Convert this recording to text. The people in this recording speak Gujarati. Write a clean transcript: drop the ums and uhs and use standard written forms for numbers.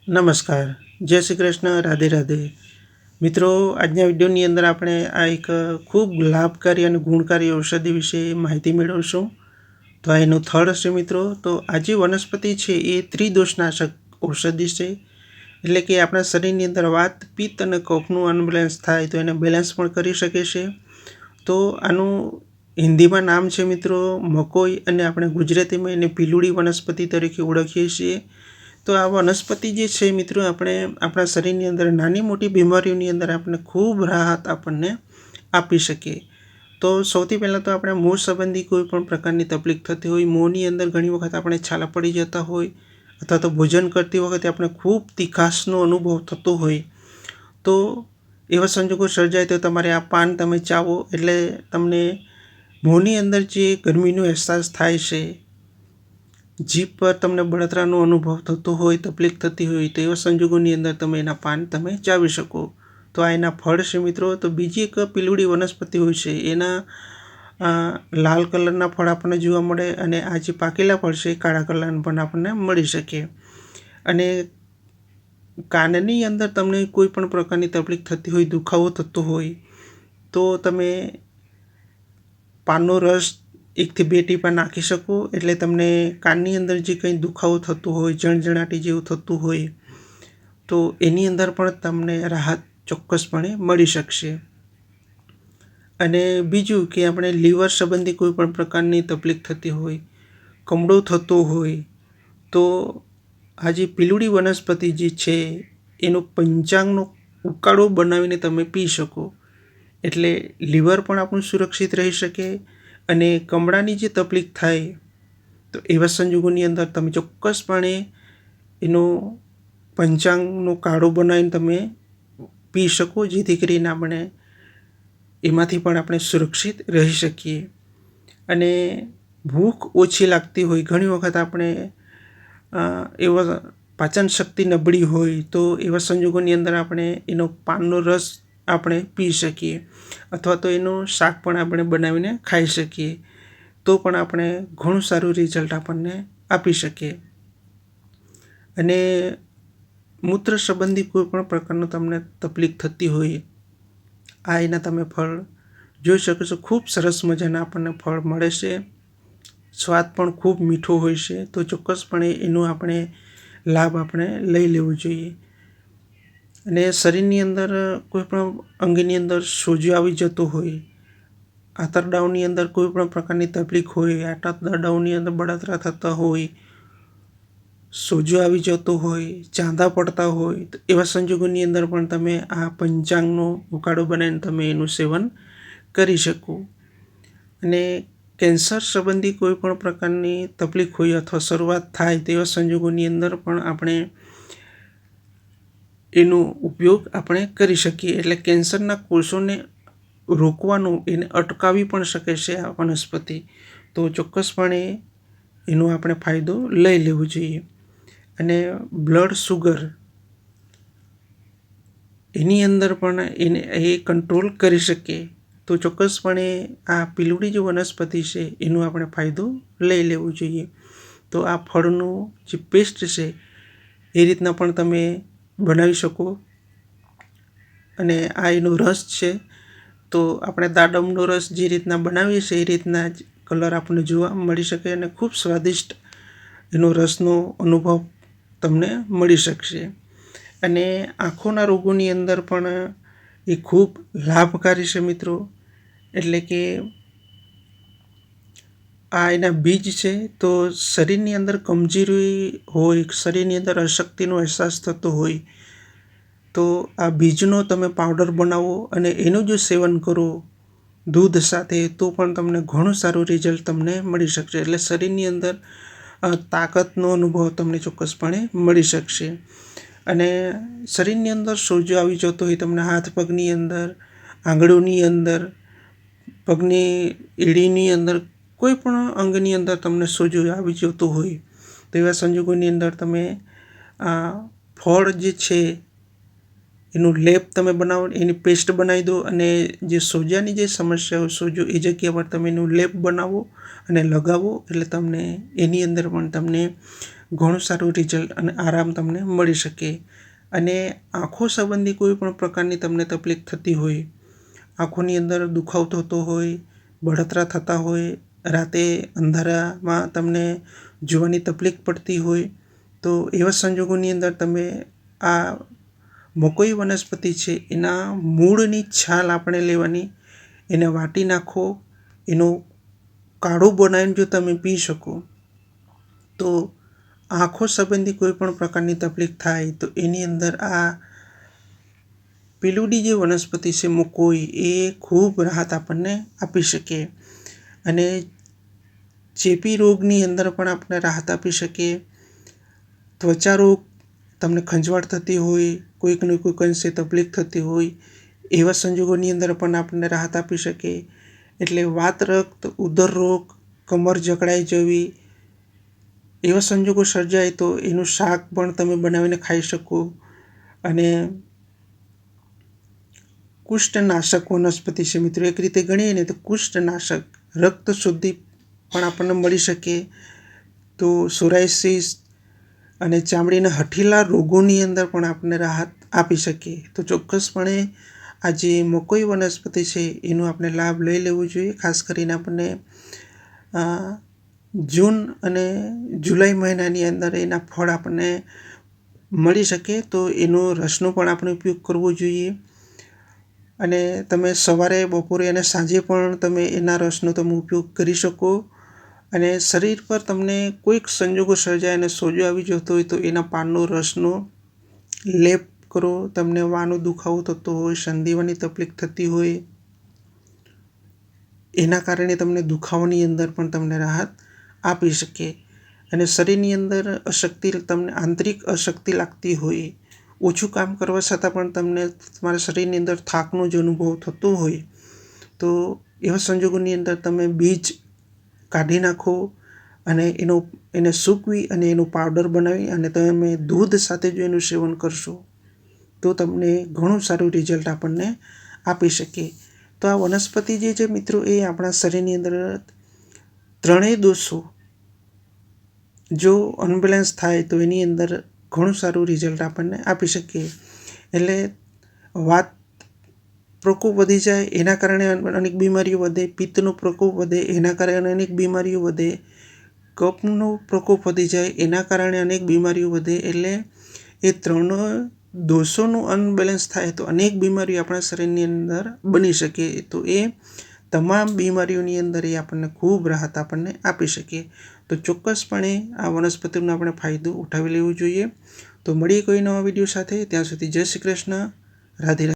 નમસ્કાર, જય શ્રી કૃષ્ણ, રાધે રાધે. મિત્રો, આજના વિડીયોની અંદર આપણે આ એક ખૂબ લાભકારી અને ગુણકારી ઔષધિ વિશે માહિતી મેળવશું. તો આ એનું થડ હશે મિત્રો. તો આ જે વનસ્પતિ છે એ ત્રિદોષનાશક ઔષધિ છે. એટલે કે આપણા શરીરની અંદર વાત, પિત્ત અને કફનું અનબેલેન્સ થાય તો એને બેલેન્સ પણ કરી શકે છે. તો આનું હિન્દીમાં નામ છે મિત્રો મકોઈ, અને આપણે ગુજરાતીમાં એને પીલુડી વનસ્પતિ તરીકે ઓળખીએ છીએ. તો આ વનસ્પતિ જે છે મિત્રો, આપણે આપણા શરીરની અંદર નાની મોટી બીમારીઓની અંદર આપણે ખૂબ રાહત આપણને આપી શકીએ. તો સૌથી પહેલાં તો આપણે મોં સંબંધી કોઈ પણ પ્રકારની તકલીફ થતી હોય, મોંની અંદર ઘણી વખત આપણે છાલા પડી જતા હોય, અથવા તો ભોજન કરતી વખતે આપણે ખૂબ તીખાશનો અનુભવ થતો હોય, તો એવા સંજોગો સર્જાય તો તમારે આ પાન તમે ચાવો એટલે તમને મોંની અંદર જે ગરમીનો અહેસાસ થાય છે, જીભ પર તમને બળતરાનો અનુભવ થતો હોય, તકલીફ થતી હોય, તો એવા સંજોગોની અંદર તમે એના પાન તમે ચાવી શકો. તો આ એના ફળ છે મિત્રો. તો બીજી એક પીલુડી વનસ્પતિ હોય છે, એના લાલ કલરના ફળ આપણને જોવા મળે, અને આ જે પાકેલા ફળ છે એ કાળા કલરના પણ આપણને મળી શકે. અને કાનની અંદર તમને કોઈ પણ પ્રકારની તકલીફ થતી હોય, દુખાવો થતો હોય, તો તમે પાનનો રસ 1 થી 2 ટીપા નાખી શકો. એટલે તમને કાનની અંદર જે કંઈ દુખાવો થતો હોય, જણજણાટી જેવું થતું હોય, તો એની અંદર પણ તમને રાહત ચોક્કસપણે મળી શકશે. અને બીજું કે આપણે લીવર સંબંધી કોઈ પણ પ્રકારની તકલીફ થતી હોય, કમળો થતો હોય, તો આ જે પીલુડી વનસ્પતિ જે છે એનો પંચાંગનો ઉકાળો બનાવીને તમે પી શકો. એટલે લીવર પણ આપણું સુરક્ષિત રહી શકે. અને કમળાની જે તકલીફ થાય તો એવા સંજોગોની અંદર તમે ચોક્કસપણે એનો પંચાંગનો કાઢો બનાવીને તમે પી શકો, જેથી કરીને આપણે એમાંથી પણ આપણે સુરક્ષિત રહી શકીએ. અને ભૂખ ઓછી લાગતી હોય, ઘણી વખત આપણે એવા પાચન શક્તિ નબળી હોય, તો એવા સંજોગોની અંદર આપણે એનો પાનનો રસ આપણે પી શકીએ, અથવા તો એનું શાક પણ આપણે બનાવીને ખાઈ શકીએ, તો પણ આપણે ઘણું સારું રિઝલ્ટ આપણને આપી શકીએ. અને મૂત્ર સંબંધી કોઈ પણ પ્રકારનું તમને તકલીફ થતી હોય, આ એના તમે ફળ જોઈ શકો છો. ખૂબ સરસ મજાના આપણને ફળ મળે છે, સ્વાદ પણ ખૂબ મીઠો હોય છે. તો ચોક્કસપણે એનો આપણે લાભ આપણે લઈ લેવો જોઈએ. અને શરીરની અંદર કોઈ પણ અંગની અંદર સોજો આવી જતો હોય, આંતરડાઓની અંદર કોઈ પણ પ્રકારની તકલીફ હોય, આંતરડાઓની અંદર બળતરા થતા હોય, સોજો આવી જતો હોય, ચાંદા પડતા હોય, તો એવા સંજોગોની અંદર પણ તમે આ પંચાંગનો ઉકાળો બનાવીને તમે એનું સેવન કરી શકો. અને કેન્સર સંબંધી કોઈ પણ પ્રકારની તકલીફ હોય અથવા શરૂઆત થાય તેવા સંજોગોની અંદર પણ આપણે એનો ઉપયોગ આપણે કરી શકીએ. એટલે કેન્સરના કોષોને રોકવાનું, એને અટકાવી પણ શકે છે આ વનસ્પતિ. તો ચોક્કસપણે એનો આપણે ફાયદો લઈ લેવો જોઈએ. અને બ્લડ શુગર એની અંદર પણ એને કંટ્રોલ કરી શકીએ. તો ચોક્કસપણે આ પીલુડી જે વનસ્પતિ છે એનો આપણે ફાયદો લઈ લેવો જોઈએ. તો આ ફળનું જે પેસ્ટ છે એ રીતના પણ તમે બનાવી શકો. અને આ એનો રસ છે, તો આપણે દાડમનો રસ જે રીતના બનાવીએ છીએ એ રીતના જ કલર આપણને જોવા મળી શકે, અને ખૂબ સ્વાદિષ્ટ એનો રસનો અનુભવ તમને મળી શકશે. અને આંખોના રોગોની અંદર પણ એ ખૂબ લાભકારી છે મિત્રો. એટલે કે આ એના બીજ છે. તો શરીરની અંદર કમજોરી હોય, શરીરની અંદર અશક્તિનો અહેસાસ થતો હોય, તો આ બીજનો તમે પાવડર બનાવો અને એનું જો સેવન કરો દૂધ સાથે, તો પણ તમને ઘણું સારું રિઝલ્ટ તમને મળી શકશે. એટલે શરીરની અંદર તાકાતનો અનુભવ તમને ચોક્કસપણે મળી શકશે. અને શરીરની અંદર સોજો આવી જતો હોય, તમને હાથ પગની અંદર, આંગળીઓની અંદર, પગની એડીની અંદર, કોઈ પણ અંગની અંદર તમને સોજો આવી જતો હોય, તો એવા સંજોગોની અંદર તમે આ ફળ જે છે એનું લેપ તમે બનાવો, એની પેસ્ટ બનાવી દો, અને જે સોજાની જે સમસ્યા હોય, સોજો એ જગ્યા પર તમે એનું લેપ બનાવો અને લગાવો. એટલે તમને એની અંદર પણ તમને ઘણું સારું રિઝલ્ટ અને આરામ તમને મળી શકે. અને આંખો સંબંધી કોઈ પણ પ્રકારની તમને તકલીફ થતી હોય, આંખોની અંદર દુખાવો થતો હોય, બળતરા થતા હોય, રાતે અંધારામાં તમને જોવાની તકલીફ પડતી હોય, તો એવા સંજોગોની અંદર તમે આ મકોઈ વનસ્પતિ છે એના મૂળની છાલ આપણે લેવાની, એને વાટી નાખો, એનું કાઢું બનાવીને જો તમે પી શકો તો આંખો સંબંધી કોઈ પણ પ્રકારની તકલીફ થાય તો એની અંદર આ પીલુડી જે વનસ્પતિ છે મકોઈ એ ખૂબ રાહત આપણને આપી શકે. અને ચેપી રોગની અંદર પણ આપણે રાહત આપી શકે. ત્વચા રોગ, તમને ખંજવાળ થતી હોય, કોઈકને કોઈક અંશે તકલીફ થતી હોય, એવા સંજોગોની અંદર પણ આપણને રાહત આપી શકે. એટલે વાત રક્ત, ઉદર રોગ, કમર જકડાઈ જવી, એવા સંજોગો સર્જાય તો એનું શાક પણ તમે બનાવીને ખાઈ શકો. અને કુષ્ઠનાશક વનસ્પતિ છે મિત્રો, એક રીતે ગણીએ ને તો કુષ્ઠનાશક, રક્ત શુદ્ધિ પણ આપણને મળી શકે. તો સોરાયસિસ અને ચામડીના હઠીલા રોગોની અંદર પણ આપણને રાહત આપી શકે. તો ચોક્કસપણે આ જે મકોઈ વનસ્પતિ છે એનો આપણે લાભ લઈ લેવો જોઈએ. ખાસ કરીને આપણને જૂન અને જુલાઈ મહિનાની અંદર એના ફળ આપણને મળી શકે તો એનો રસનો પણ આપણે ઉપયોગ કરવો જોઈએ. અને તમે સવારે, બપોરે અને સાંજે પણ તમે એના રસનો તમે ઉપયોગ કરી શકો. અને શરીર પર તમને કોઈક સંજોગો સર્જાય અને સોજો આવી જતો હોય તો એના પાનનો રસનો લેપ કરો. તમને વાનો દુખાવો થતો હોય, સંધિવાની તકલીફ થતી હોય, એના કારણે તમને દુખાવાની અંદર પણ તમને રાહત આપી શકે. અને શરીરની અંદર અશક્તિ, તમને આંતરિક અશક્તિ લાગતી હોય, ઓછું કામ કરવા છતાં પણ તમને તમારા શરીરની અંદર થાકનો જ અનુભવ થતો હોય, તો એવા સંજોગોની અંદર તમે બીજ કાઢી નાખો અને એને સૂકવી અને એનો પાવડર બનાવી અને તમે દૂધ સાથે જો એનું સેવન કરશો તો તમને ઘણું સારું રિઝલ્ટ આપણને આપી શકે. તો આ વનસ્પતિ જે છે મિત્રો એ આપણા શરીરની અંદર ત્રણેય દોષો જો અનબેલેન્સ થાય તો એની અંદર ઘણું સારું રિઝલ્ટ આપણને આપી શકે. એટલે વાત પ્રકોપ વધી જાય એના કારણે અનેક બીમારીઓ વધે, પિત્તનો પ્રકોપ વધે એના કારણે અનેક બીમારીઓ વધે, કફનો પ્રકોપ વધી જાય એના કારણે અનેક બીમારીઓ વધે. એટલે એ ત્રણ દોષોનું અનબેલેન્સ થાય તો અનેક બીમારીઓ આપણા શરીરની અંદર બની શકે. તો એ તમામ બીમારીઓની અંદર એ આપણને ખૂબ રાહત આપણને આપી શકે. તો ચોક્કસપણે આ વનસ્પતિનો આપણે ફાયદો ઉઠાવી લેવો જોઈએ. તો મળીએ કોઈ નવા વિડીયો સાથે. ત્યાં સુધી જય શ્રી કૃષ્ણ, રાધે રાધે.